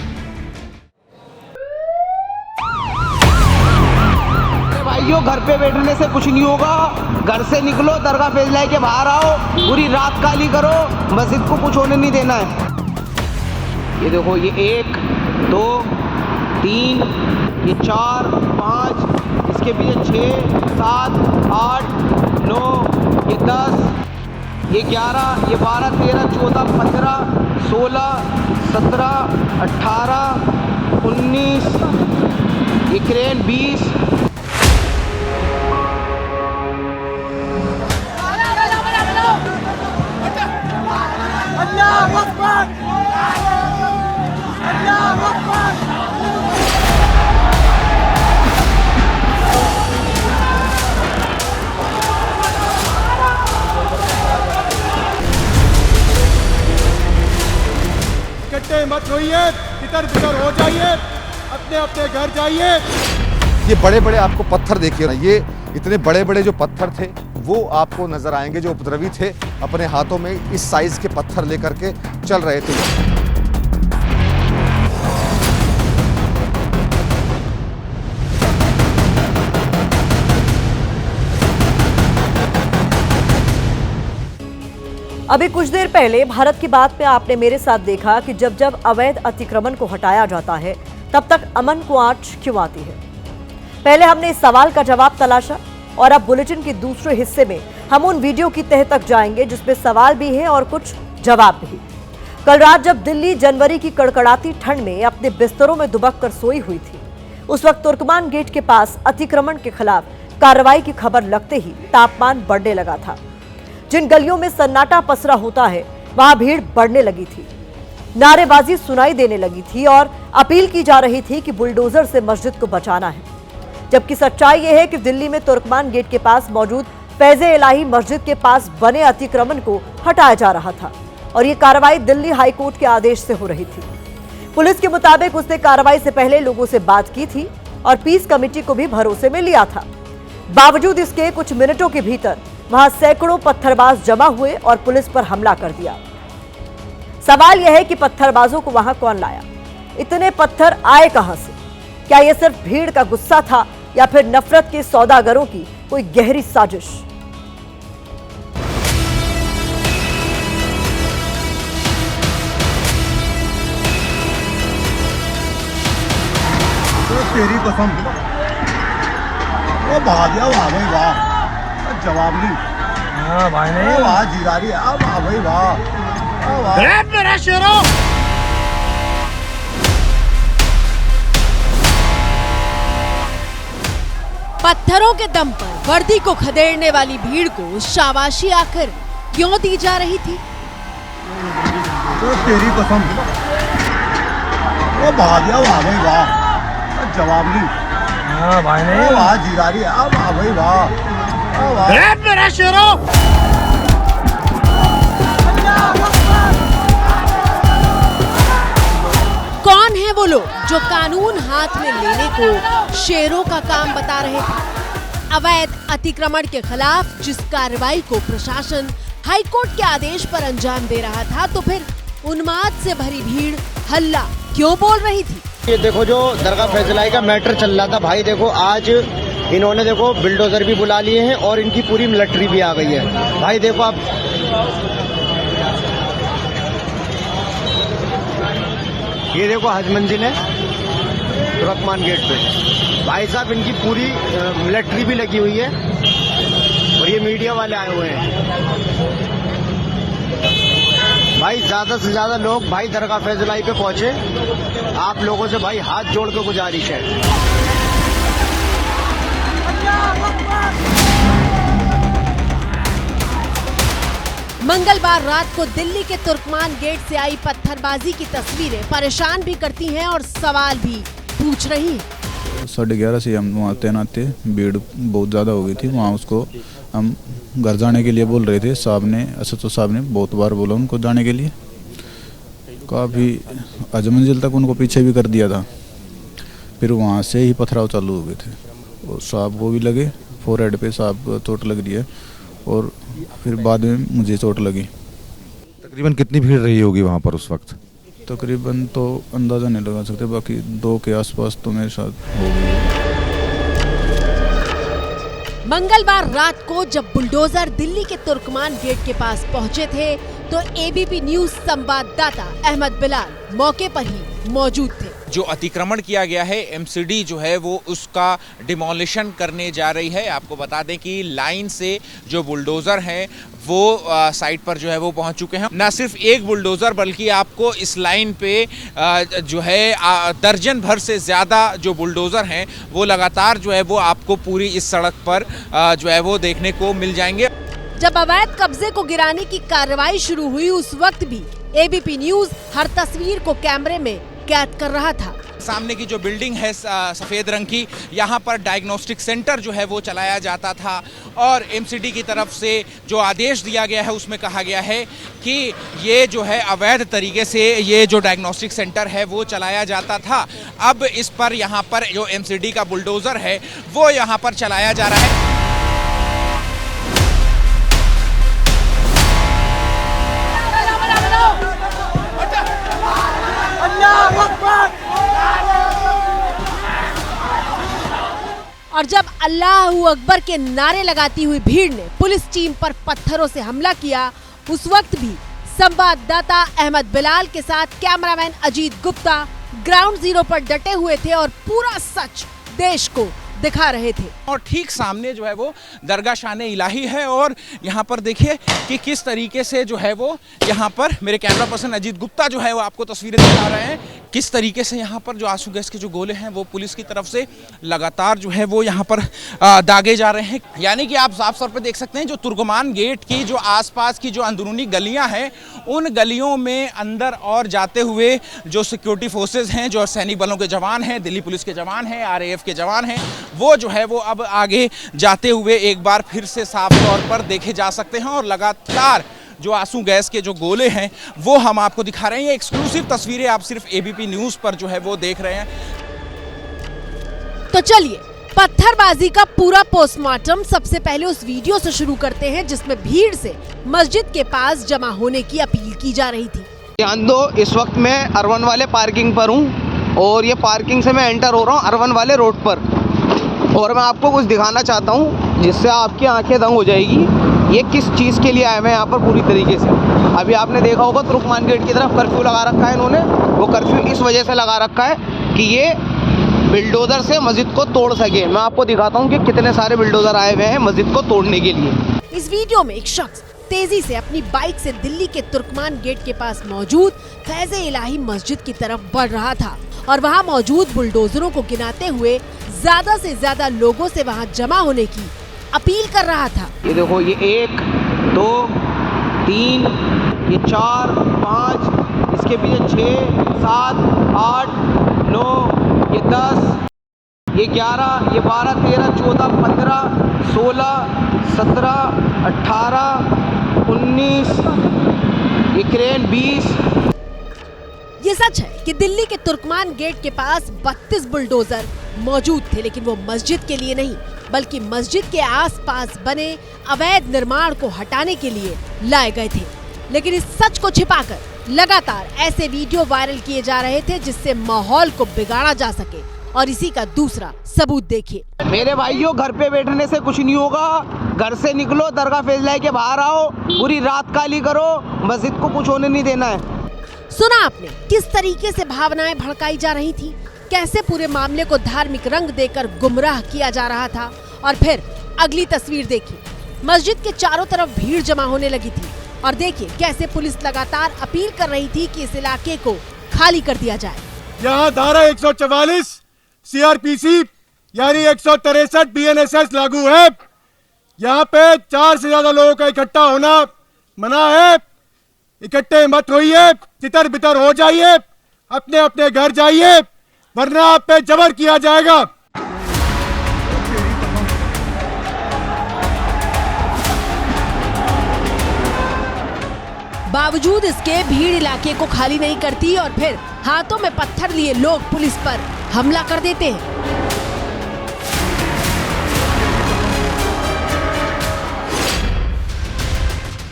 भाइयों, घर पे बैठने से कुछ नहीं होगा। घर से निकलो, दरगाह फैसला के बाहर आओ, पूरी रात काली करो, मस्जिद को कुछ होने नहीं देना है। ये देखो, ये 1, 2, 3, ये 4, 5, इसके पीछे 6, 7, 8, 9, ये 10, ये 11, ये 12, 13, 14, 15, 16, 17, 18, 19, ये क्रेन 20। इकट्ठे मत होइए, इधर उधर हो जाइए, अपने अपने घर जाइए। ये बड़े बड़े आपको पत्थर देखिए ना, ये इतने बड़े बड़े जो पत्थर थे वो आपको नजर आएंगे। जो उपद्रवी थे अपने हाथों में इस साइज के पत्थर लेकर के चल रहे थे। अभी कुछ देर पहले भारत की बात में आपने मेरे साथ देखा कि जब जब अवैध अतिक्रमण को हटाया जाता है तब तक अमन को आंच क्यों आती है। पहले हमने इस सवाल का जवाब तलाशा और अब बुलेटिन के दूसरे हिस्से में हम उन वीडियो की तह तक जाएंगे जिसमें सवाल भी है और कुछ जवाब भी। कल रात जब दिल्ली जनवरी की कड़कड़ाती ठंड में अपने बिस्तरों में दुबक कर सोई हुई थी, उस वक्त तुर्कमान गेट के पास अतिक्रमण के खिलाफ कार्रवाई की खबर लगते ही तापमान बढ़ने लगा था। जिन गलियों में सन्नाटा पसरा होता है वहां भीड़ बढ़ने लगी थी, नारेबाजी सुनाई देने लगी थी और अपील की जा रही थी कि बुलडोजर से मस्जिद को बचाना है। जबकि सच्चाई यह है कि दिल्ली में तुर्कमान गेट के पास मौजूद फैज़े इलाही मस्जिद के पास बने अतिक्रमण को हटाया जा रहा था और ये कार्रवाई दिल्ली हाईकोर्ट के आदेश से हो रही थी। पुलिस के मुताबिक उसने कार्रवाई से पहले लोगों से बात की थी और पीस कमेटी को भी भरोसे में लिया था। बावजूद इसके कुछ मिनटों के भीतर वहां सैकड़ों पत्थरबाज जमा हुए और पुलिस पर हमला कर दिया। सवाल यह है कि पत्थरबाजों को वहां कौन लाया? इतने पत्थर आए कहां से? क्या यह सिर्फ भीड़ का गुस्सा था या फिर नफरत के सौदागरों की कोई गहरी साजिश? तो तेरी कसम, वो भाग गया, वाह भाई वाह, जवाब नहीं। हाँ भाई नहीं, वाह जीरा रही है, वाह भाई वाह, मेरा शेरों। पत्थरों के दम पर वर्दी को खदेड़ने वाली भीड़ को शाबाशी आखिर क्यों दी जा रही थी? तो तेरी कसम, वो भाग गया, वाह भाई वाह, जवाब नहीं। हाँ भाई नहीं, वाह जीरा रही है, वाह भाई वाह, मेरा शेरों। कौन है वो लोग जो कानून हाथ में लेने को शेरों का काम बता रहे थे? अवैध अतिक्रमण के खिलाफ जिस कार्रवाई को प्रशासन हाईकोर्ट के आदेश पर अंजाम दे रहा था, तो फिर उन्माद से भरी भीड़ हल्ला क्यों बोल रही थी? ये देखो जो दरगाह फैजलाई का मैटर चल रहा था भाई, देखो आज इन्होंने देखो बिल्डोजर भी बुला लिए हैं और इनकी पूरी मिलिट्री भी आ गई है भाई। देखो आप ये देखो हज मंजिल है तुर्कमान गेट पे भाई साहब, इनकी पूरी मिलिट्री भी लगी हुई है और ये मीडिया वाले आए हुए हैं भाई। ज्यादा से ज्यादा लोग भाई दरगाह फैजलाई पे पहुंचे। आप लोगों से भाई हाथ जोड़ के गुजारिश है। मंगलवार रात को दिल्ली के तुर्कमान गेट से आई पत्थरबाजी की तस्वीरें परेशान भी करती हैं और सवाल भी पूछ रही हैं। 11:30 से हम वहाँ तैनात थे, भीड़ बहुत ज़्यादा हो गई थी वहाँ। उसको हम घर जाने के लिए बोल रहे थे, असद साहब ने बहुत बार बोला उनको जाने के लिए। काफ़ी हज मंजिल तक उनको पीछे भी कर दिया था। फिर वहाँ से ही पथराव चालू हो गए थे और साहब को भी लगे, फोरहेड पे साहब को चोट लग रही है और फिर बाद में मुझे चोट लगी। तकरीबन कितनी भीड़ रही होगी वहाँ पर उस वक्त? तकरीबन तो अंदाज़ा नहीं लगा सकते, बाकी 2 के आसपास तो मेरे साथ हो गई। मंगलवार रात को जब बुलडोजर दिल्ली के तुर्कमान गेट के पास पहुंचे थे तो एबीपी न्यूज संवाददाता अहमद बिलाल मौके पर ही मौजूद थे। जो अतिक्रमण किया गया है, एमसीडी जो है वो उसका डिमोलिशन करने जा रही है। आपको बता दें कि लाइन से जो बुलडोज़र हैं वो साइट पर जो है वो पहुंच चुके हैं। ना सिर्फ एक बुलडोज़र बल्कि आपको इस लाइन पे जो है दर्जन भर से ज़्यादा जो बुलडोज़र हैं वो लगातार जो है वो आपको पूरी इस सड़क पर जो है वो देखने को मिल जाएंगे। जब अवैध कब्जे को गिराने की कार्रवाई शुरू हुई उस वक्त भी एबीपी न्यूज हर तस्वीर को कैमरे में कैद कर रहा था। सामने की जो बिल्डिंग है सफ़ेद रंग की, यहाँ पर डायग्नोस्टिक सेंटर जो है वो चलाया जाता था और एमसीडी की तरफ से जो आदेश दिया गया है उसमें कहा गया है कि ये जो है अवैध तरीके से ये जो डायग्नोस्टिक सेंटर है वो चलाया जाता था। अब इस पर यहाँ पर जो एमसीडी का बुलडोज़र है वो यहाँ पर चलाया जा रहा है। और जब अल्लाहू अकबर के नारे लगाती हुई भीड़ ने पुलिस टीम पर पत्थरों से हमला किया उस वक्त भी संवाददाता अहमद बिलाल के साथ cameraman Ajit Gupta ground zero पर डटे हुए थे और पूरा सच देश को दिखा रहे थे। और ठीक सामने जो है वो दरगाह शान-ए इलाही है और यहाँ पर देखिए कि किस तरीके से जो है वो यहाँ पर मेरे कैमरा पर्सन अजीत गुप्ता जो है वो आपको तस्वीरें दिखा रहे हैं किस तरीके से यहाँ पर जो आंसू गैस के जो गोले हैं वो पुलिस की तरफ से लगातार जो है वो यहाँ पर दागे जा रहे हैं। यानी कि आप साफ तौर पर देख सकते हैं जो तुर्कमान गेट की जो आसपास की जो अंदरूनी गलियाँ हैं उन गलियों में अंदर और जाते हुए जो सिक्योरिटी फोर्सेज हैं, जो सैनिक बलों के जवान हैं, दिल्ली पुलिस के जवान हैं, RAF के जवान हैं, वो जो है वो अब आगे जाते हुए एक बार फिर से साफ तौर पर देखे जा सकते हैं। और लगातार जो आंसू गैस के जो गोले हैं वो हम आपको दिखा रहे हैं। ये एक्सक्लूसिव तस्वीरें आप सिर्फ ABP न्यूज़ पर जो है वो देख रहे हैं। तो चलिए पत्थरबाजी का पूरा पोस्टमार्टम सबसे पहले उस वीडियो से शुरू करते हैं जिसमें भीड़ से मस्जिद के पास जमा होने की अपील की जा रही थी। ध्यान दो, इस वक्त मैं अर्वन वाले पार्किंग पर हूँ और ये पार्किंग से मैं एंटर हो रहा हूँ अर्वन वाले रोड पर और मैं आपको कुछ दिखाना चाहता हूँ जिससे आपकी आंखें दंग हो जाएगी। ये किस चीज़ के लिए आए हुए हैं यहाँ पर पूरी तरीके से। अभी आपने देखा होगा तुर्कमान गेट की तरफ कर्फ्यू लगा रखा है इन्होंने। वो कर्फ्यू इस वजह से लगा रखा है कि ये बिल्डोज़र से मस्जिद को तोड़ सके। मैं आपको दिखाता हूँ कि कितने सारे बिल्डोज़र आए हुए हैं मस्जिद को तोड़ने के लिए। इस वीडियो में एक शख्स तेजी से अपनी बाइक से दिल्ली के तुर्कमान गेट के पास मौजूद फैज़-ए-इलाही मस्जिद की तरफ बढ़ रहा था और वहां मौजूद बुलडोजरों को गिनाते हुए ज्यादा से ज्यादा लोगों से वहां जमा होने की अपील कर रहा था। ये देखो, ये 1 2 3 ये 4 5 इसके पीछे 6 7 8 9 ये 10 ये 11 ये 12 13 14 15 16 17 18 19 ये क्रेन 20। ये सच है कि दिल्ली के तुर्कमान गेट के पास 32 बुलडोजर मौजूद थे, लेकिन वो मस्जिद के लिए नहीं बल्कि मस्जिद के आसपास बने अवैध निर्माण को हटाने के लिए लाए गए थे। लेकिन इस सच को छिपाकर लगातार ऐसे वीडियो वायरल किए जा रहे थे जिससे माहौल को बिगाड़ा जा सके और इसी का दूसरा सबूत देखिए। मेरे भाइयों, घर पे बैठने से कुछ नहीं होगा। घर से निकलो, दरगाह फैज़-ए-इलाही के बाहर आओ, पूरी रात काली करो, मस्जिद को कुछ होने नहीं देना है। सुना आपने किस तरीके से भावनाएं भड़काई जा रही थी, कैसे पूरे मामले को धार्मिक रंग देकर गुमराह किया जा रहा था। और फिर अगली तस्वीर देखिए, मस्जिद के चारों तरफ भीड़ जमा होने लगी थी और देखिए कैसे पुलिस लगातार अपील कर रही थी कि इस इलाके को खाली कर दिया जाए। यहाँ धारा 144 CRPC यानी 163 BNSS लागू है। यहाँ पे 4 से ज्यादा लोगों का इकट्ठा होना मना है। इकट्ठे मत होइए, तितर बितर हो जाइए, अपने अपने घर जाइए, वरना आप पे जबर किया जाएगा। बावजूद इसके भीड़ इलाके को खाली नहीं करती और फिर हाथों में पत्थर लिए लोग पुलिस पर हमला कर देते हैं।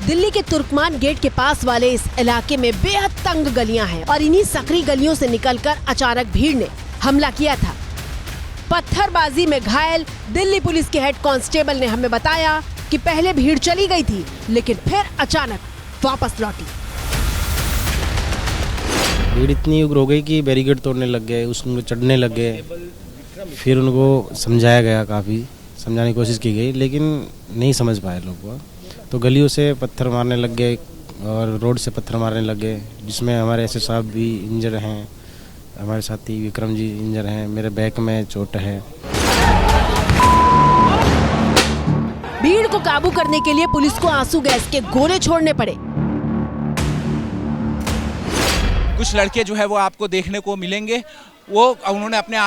दिल्ली के तुर्कमान गेट के पास वाले इस इलाके में बेहद तंग गलियां हैं और इन्हीं सकरी गलियों से निकलकर अचानक भीड़ ने हमला किया था। पत्थरबाजी में घायल दिल्ली पुलिस के हेड कांस्टेबल ने हमें बताया कि पहले भीड़ चली गई थी लेकिन फिर अचानक वापस लौटी। भीड़ इतनी उग्र हो गई कि बैरिकेड तोड़ने लग गए, उसमें चढ़ने लग गए। फिर उनको समझाया गया, काफ़ी समझाने की कोशिश की गई लेकिन नहीं समझ पाए लोग। तो गलियों से पत्थर मारने लग गए और रोड से पत्थर मारने लग गए, जिसमें हमारे एसएस साहब भी इंजर हैं, हमारे साथी विक्रम जी इंजर हैं, मेरे बैक में चोट है। भीड़ को काबू करने के लिए पुलिस को आंसू गैस के गोले छोड़ने पड़े। कुछ लड़के जो है वो आपको देखने को मिलेंगे, वो उन्होंने अपने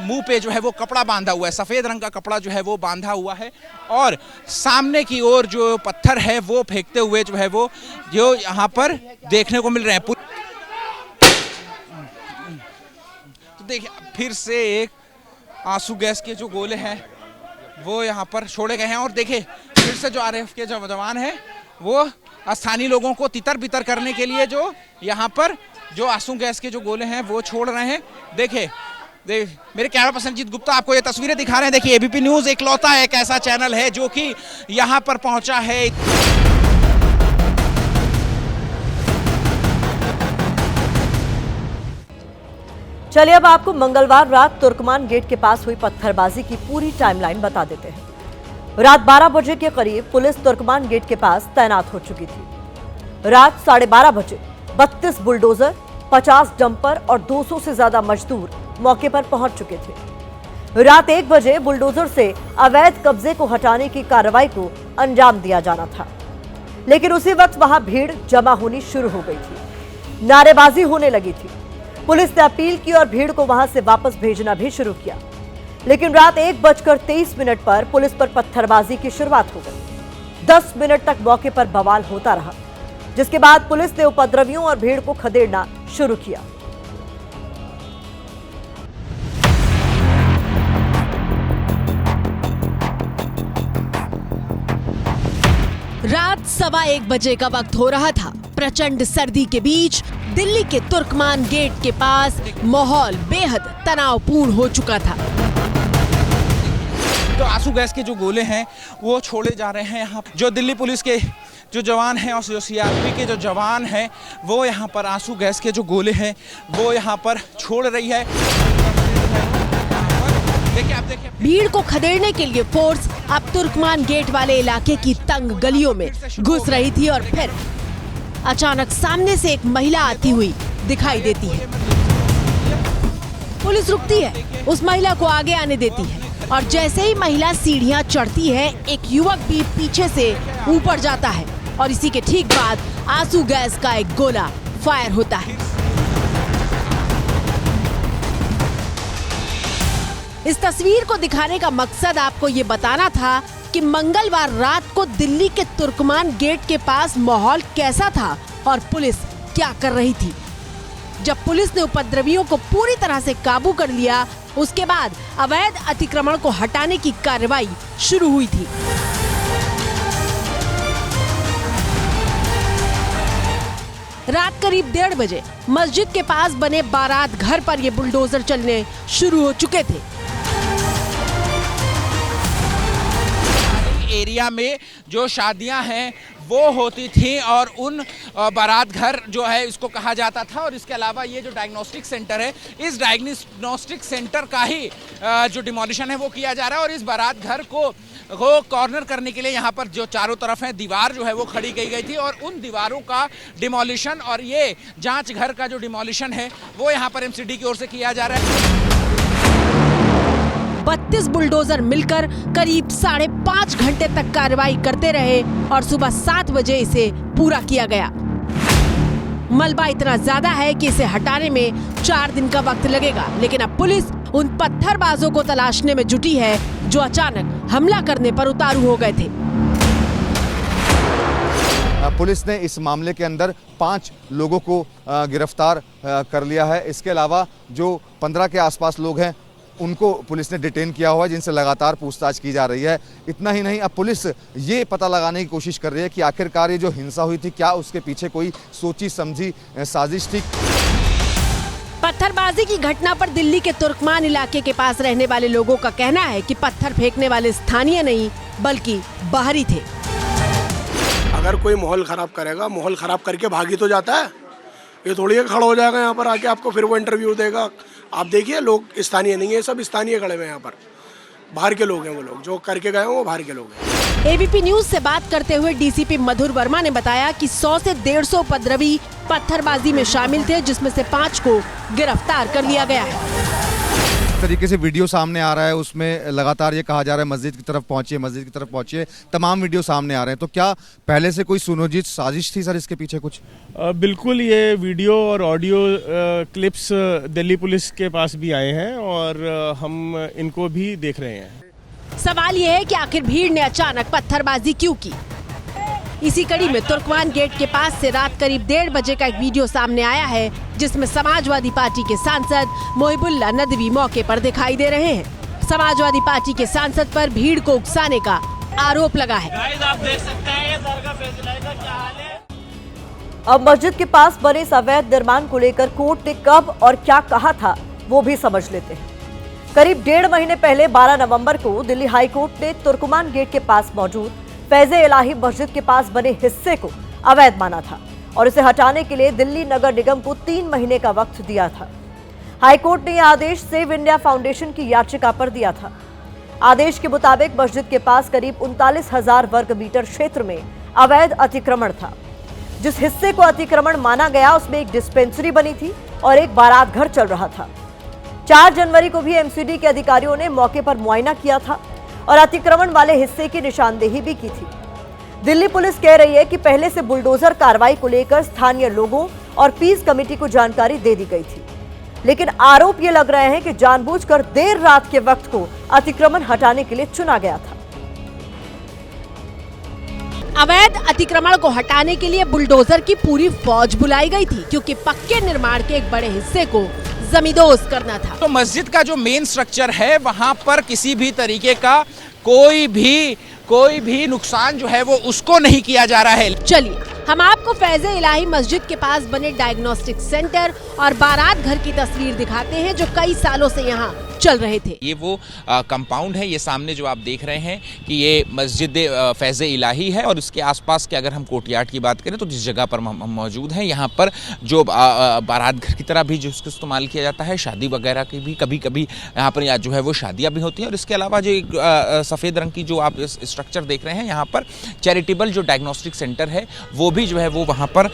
मुंह पे जो है वो कपड़ा बांधा हुआ है, सफ़ेद रंग का कपड़ा जो है वो बांधा हुआ है और सामने की ओर जो पत्थर है वो फेंकते हुए जो है वो जो यहाँ पर देखने को मिल रहे हैं। तो देखिए फिर से एक आंसू गैस के जो गोले हैं वो यहाँ पर छोड़े गए हैं और देखिए फिर से जो RAF के जवान हैं वो स्थानीय लोगों को तितर बितर करने के लिए जो यहाँ पर जो आंसू गैस के जो गोले हैं वो छोड़ रहे हैं। देखिए मेरे कैमरा पर्सन अजीत गुप्ता आपको ये तस्वीरें दिखा रहे हैं। देखिए ABP न्यूज़ इकलौता एक ऐसा चैनल है जो कि यहाँ पर पहुँचा है। चलिए अब आपको मंगलवार रात तुर्कमान गेट के पास हुई पत्थरबाजी की पूरी टाइमलाइन बता देते हैं। रात 12 बजे के करीब पुलिस तुर्कमान गेट के पास तैनात हो चुकी थी। रात 12:30 बजे 32 बुलडोजर, 50 डंपर और 200 से ज्यादा मजदूर मौके पर पहुंच चुके थे। रात 1 बजे बुलडोजर से अवैध कब्जे को हटाने की कार्रवाई को अंजाम दिया जाना था, लेकिन उसी वक्त वहां भीड़ जमा होनी शुरू हो गई थी। नारेबाजी होने लगी थी। पुलिस ने अपील की और भीड़ को वहां से वापस भेजना भी शुरू किया, लेकिन रात 1:23 पर पुलिस पर पत्थरबाजी की शुरुआत हो गई। 10 मिनट तक मौके पर बवाल होता रहा, जिसके बाद पुलिस ने उपद्रवियों और भीड़ को खदेड़ना शुरू किया। रात 1:15 बजे का वक्त हो रहा था। प्रचंड सर्दी के बीच दिल्ली के तुर्कमान गेट के पास माहौल बेहद तनावपूर्ण हो चुका था। तो आंसू गैस के जो गोले हैं वो छोड़े जा रहे हैं। यहाँ जो दिल्ली पुलिस के जो जवान हैं और जो सीआरपी के जो जवान हैं वो यहाँ पर आंसू गैस के जो गोले हैं वो यहाँ पर छोड़ रही है। भीड़ को खदेड़ने के लिए फोर्स अब तुर्कमान गेट वाले इलाके की तंग गलियों में घुस रही थी और फिर अचानक सामने से एक महिला आती हुई दिखाई देती है। पुलिस रुकती है, उस महिला को आगे आने देती है और जैसे ही महिला सीढ़ियां चढ़ती है, एक युवक भी पीछे से ऊपर जाता है और इसी के ठीक बाद आंसू गैस का एक गोला फायर होता है। इस तस्वीर को दिखाने का मकसद आपको ये बताना था कि मंगलवार रात को दिल्ली के तुर्कमान गेट के पास माहौल कैसा था और पुलिस क्या कर रही थी। जब पुलिस ने उपद्रवियों को पूरी तरह से काबू कर लिया, उसके बाद अवैध अतिक्रमण को हटाने की कार्रवाई शुरू हुई थी। रात करीब 1:30 बजे मस्जिद के पास बने बारात घर पर ये बुलडोजर चलने शुरू हो चुके थे। एरिया में जो शादियां हैं वो होती थी और उन बारात घर जो है इसको कहा जाता था। और इसके अलावा ये जो डायग्नोस्टिक सेंटर है, इस डायग्नोस्टिक सेंटर का ही जो डिमोलिशन है वो किया जा रहा है। और इस बारात घर को कॉर्नर करने के लिए यहाँ पर जो चारों तरफ है दीवार जो है वो खड़ी की गई थी और उन दीवारों का डिमोलिशन और ये जांच घर का जो डिमोलिशन है वो यहाँ पर एमसीडी की ओर से किया जा रहा है। 32 बुलडोजर मिलकर करीब 5.5 घंटे तक कार्रवाई करते रहे और सुबह 7 बजे इसे पूरा किया गया। मलबा इतना ज्यादा है कि इसे हटाने में 4 दिन का वक्त लगेगा, लेकिन अब पुलिस उन पत्थरबाजों को तलाशने में जुटी है जो अचानक हमला करने पर उतारू हो गए थे। पुलिस ने इस मामले के अंदर 5 लोगों को गिरफ्तार कर लिया है। इसके अलावा जो 15 के आसपास लोग हैं उनको पुलिस ने डिटेन किया हुआ है, जिनसे लगातार पूछताछ की जा रही है। इतना ही नहीं, अब पुलिस ये पता लगाने की कोशिश कर रही है कि आखिरकार ये जो हिंसा हुई थी, क्या उसके पीछे कोई सोची समझी साजिश थी। पत्थरबाजी की घटना पर दिल्ली के तुर्कमान इलाके के पास रहने वाले लोगों का कहना है कि पत्थर फेंकने वाले स्थानीय नहीं बल्कि बाहरी थे। अगर कोई माहौल खराब करेगा, माहौल खराब करके भागी तो जाता है, ये थोड़ी है खड़ा हो जाएगा यहाँ पर आके आपको फिर वो इंटरव्यू देगा। आप देखिए, लोग स्थानीय नहीं है, सब स्थानीय खड़े हुए यहाँ पर, बाहर के लोग हैं। वो लोग जो करके गए हैं वो बाहर के लोग हैं। एबीपी न्यूज से बात करते हुए डीसीपी मधुर वर्मा ने बताया कि 100 से 150 उपद्रवी पत्थरबाजी में शामिल थे, जिसमें से 5 को गिरफ्तार कर लिया गया है। तरीके से वीडियो सामने आ रहा है, उसमें लगातार ये कहा जा रहा है मस्जिद की तरफ पहुंचिए, मस्जिद की तरफ पहुंचिए, तमाम वीडियो सामने आ रहे हैं। तो क्या पहले से कोई सुनियोजित साजिश थी सर इसके पीछे कुछ? बिल्कुल, ये वीडियो और ऑडियो क्लिप्स दिल्ली पुलिस के पास भी आए हैं और हम इनको भी देख रहे हैं। सवाल ये है कि आखिर भीड़ ने अचानक पत्थरबाजी क्यों की। इसी कड़ी में तुर्कमान गेट के पास से रात करीब 1:30 बजे का एक वीडियो सामने आया है, जिसमें समाजवादी पार्टी के सांसद मोहिबुल्लाह नदवी मौके पर दिखाई दे रहे हैं। समाजवादी पार्टी के सांसद पर भीड़ को उकसाने का आरोप लगा है। आप देख सकते हैं ये सर का फैसला का क्या हाल है। अब मस्जिद के पास बने इस अवैध निर्माण को लेकर कोर्ट ने कब और क्या कहा था वो भी समझ लेते हैं। करीब 1.5 महीने पहले 12 नवंबर को दिल्ली हाई कोर्ट ने तुर्कमान गेट के पास मौजूद फैज़े इलाही मस्जिद के पास बने हिस्से को अवैध माना था और इसे हटाने के लिए दिल्ली नगर निगम को 3 महीने का वक्त दिया था। हाईकोर्ट ने यह आदेश सेव इंडिया फाउंडेशन की याचिका पर दिया था। आदेश के मुताबिक मस्जिद के पास करीब 39,000 वर्ग मीटर क्षेत्र में अवैध अतिक्रमण था। जिस हिस्से को अतिक्रमण माना गया उसमें एक डिस्पेंसरी बनी थी और एक बारात घर चल रहा था। 4 जनवरी को भी एमसीडी के अधिकारियों ने मौके पर मुआयना किया था और अतिक्रमण वाले हिस्से की निशानदेही भी की थी। दिल्ली पुलिस कह रही है कि पहले से बुलडोजर कार्रवाई को लेकर स्थानीय लोगों और पीस कमेटी को जानकारी दे दी गई थी, लेकिन आरोप ये लग रहे हैं कि जानबूझकर देर रात के वक्त को अतिक्रमण हटाने के लिए चुना गया था। अवैध अतिक्रमण को हटाने के लिए बुलडोजर की पूरी फौज बुलाई गई थी, क्योंकि पक्के निर्माण के एक बड़े हिस्से को जमींदोज करना था। तो मस्जिद का जो मेन स्ट्रक्चर है वहां पर किसी भी तरीके का कोई भी नुकसान जो है वो उसको नहीं किया जा रहा है। चलिए हम आपको फैज़े इलाही मस्जिद के पास बने डायग्नोस्टिक सेंटर और बारात घर की तस्वीर दिखाते हैं जो कई सालों से यहाँ चल रहे थे। ये वो कंपाउंड है, ये सामने जो आप देख रहे हैं कि ये मस्जिद फैज़े इलाही है और इसके आसपास के अगर हम कोर्टयार्ड की बात करें तो जिस जगह पर हम मौजूद हैं यहाँ पर जो बारात घर की तरह भी जो इसका इस्तेमाल किया जाता है, शादी वगैरह की भी कभी कभी यहाँ पर जो है वो शादियाँ भी होती हैं। और इसके अलावा जो सफ़ेद रंग की जो आप स्ट्रक्चर देख रहे हैं यहाँ पर चैरिटेबल जो डायग्नोस्टिक सेंटर है वो भी जो है वो वहाँ पर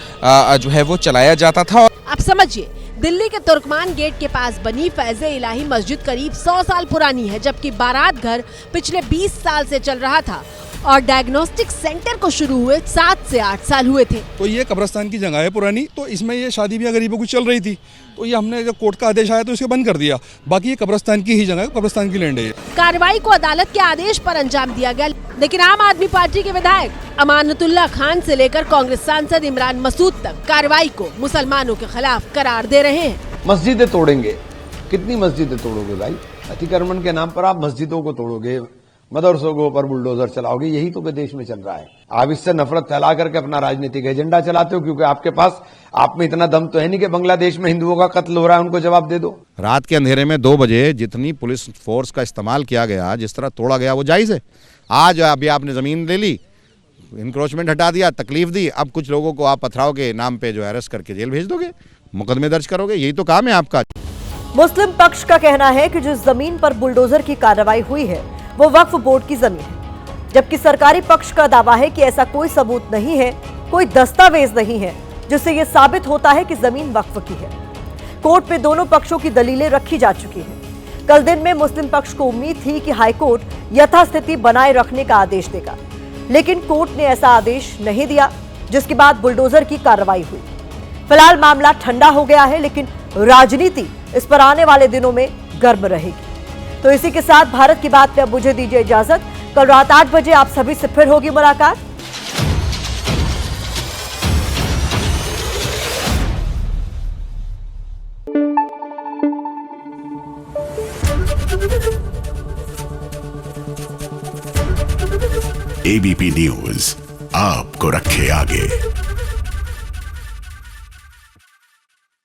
जो है वो चलाया जाता था। आप समझिए, दिल्ली के तुर्कमान गेट के पास बनी फैज़े इलाही मस्जिद करीब 100 साल पुरानी है, जबकि बारात घर पिछले 20 साल से चल रहा था और डायग्नोस्टिक सेंटर को शुरू हुए 7 से 8 साल हुए थे। तो ये कब्रिस्तान की जगह है पुरानी, तो इसमें ये शादी भी गरीबों की चल रही थी, तो ये हमने जब कोर्ट का आदेश आया तो इसे बंद कर दिया। बाकी ये कब्रिस्तान की ही जगह है, कब्रिस्तान की लैंड है। कार्रवाई को अदालत के आदेश पर अंजाम दिया गया, लेकिन आम आदमी पार्टी के विधायक अमानतुल्लाह खान से लेकर कांग्रेस सांसद इमरान मसूद तक कार्रवाई को मुसलमानों के खिलाफ करार दे रहे हैं। मस्जिदें तोड़ेंगे, कितनी मस्जिदें तोड़ोगे भाई? अतिक्रमण के नाम पर आप मस्जिदों को तोड़ोगे, मदरसों के ऊपर बुलडोजर चलाओगे, यही तो देश में चल रहा है। आप इससे नफरत फैला करके अपना राजनीतिक एजेंडा चलाते हो, क्योंकि आपके पास आप में इतना दम तो है नहीं कि बांग्लादेश में हिंदुओं का कत्ल हो रहा है उनको जवाब दे दो। रात के अंधेरे में 2 बजे जितनी पुलिस फोर्स का इस्तेमाल किया गया, जिस तरह तोड़ा गया, वो जायज है। आज अभी आपने जमीन ले ली, इंक्रोचमेंट हटा दिया, तकलीफ दी, अब कुछ लोगों को आप पथराव के नाम पे जो अरेस्ट करके जेल भेज दोगे, मुकदमे दर्ज करोगे, यही तो काम है आपका। मुस्लिम पक्ष का कहना है कि जिस जमीन पर बुलडोजर की कार्रवाई हुई है वो वक्फ बोर्ड की जमीन है, जबकि सरकारी पक्ष का दावा है कि ऐसा कोई सबूत नहीं है, कोई दस्तावेज नहीं है जिससे यह साबित होता है कि जमीन वक्फ की है। कोर्ट में दोनों पक्षों की दलीलें रखी जा चुकी हैं। कल दिन में मुस्लिम पक्ष को उम्मीद थी कि हाईकोर्ट यथास्थिति बनाए रखने का आदेश देगा, लेकिन कोर्ट ने ऐसा आदेश नहीं दिया, जिसके बाद बुलडोजर की कार्रवाई हुई। फिलहाल मामला ठंडा हो गया है, लेकिन राजनीति इस पर आने वाले दिनों में गर्म रहेगी। तो इसी के साथ भारत की बात में अब मुझे दीजिए इजाजत। कल रात 8 बजे आप सभी से फिर होगी मुलाकात। एबीपी न्यूज आपको रखे आगे।